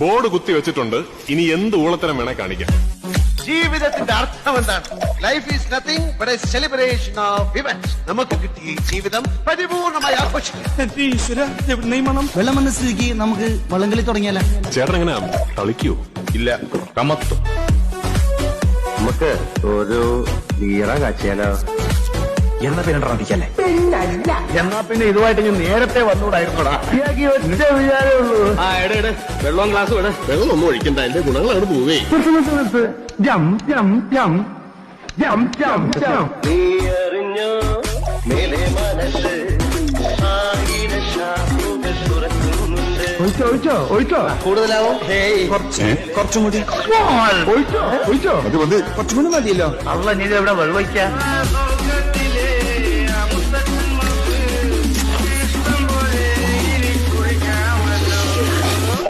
Board കുത്തി വെച്ചിട്ടുണ്ട്. ഇനി എന്ത് ഊളത്തരം വേണേ കാണിക്കാം. ജീവിതത്തിന്റെ അർത്ഥം എന്താണ്? Life is nothing but A celebration of events. നമുക്ക് കിട്ടിയ ജീവിതം പരിപൂർണമായി ആഘോഷിക്കാം. വെള്ളം വന്ന സ്ഥിതിക്ക് നമുക്ക് വള്ളംകളി തുടങ്ങിയാലോ? ചേട്ടൻ എങ്ങനെ കളിക്കൂ? ഇല്ല, കമത്തും. നമുക്ക് ഒരു വീറ കാച്ചിയാലോ? എന്നാ പിന്നെ ഇറങ്ങിക്കല്ലേ? എന്നാ പിന്നെ ഇതുമായിട്ട് ഞാൻ നേരത്തെ വന്നുകൂടായിരുന്നോടാ. ഒറ്റ വിചാരേ ഉള്ളൂ. ആ എടേ വെള്ളം ഗ്ലാസ് വേണേ. വെള്ളം ഒന്നും ഒഴിക്കണ്ട, എന്റെ ഗുണങ്ങളാണ് പോവേ. ജം ജം ജം ജം ജം ജം. നീ അറിഞ്ഞോ മേലെ മനസ്സ് ആയിരം ശാഖകൾ തുറക്കുന്നുണ്ട്. ഒഴിച്ചോ ഒഴിച്ചോ ഒഴിച്ചോ. കൂടുതലാവും. കുറച്ചും കൂടി ഒഴിച്ചോ ഒഴിച്ചോ. കുറച്ചും കൂടി മതിയല്ലോ. അല്ല നീ എവിടെ വെള്ളം ഒഴിക്കാം?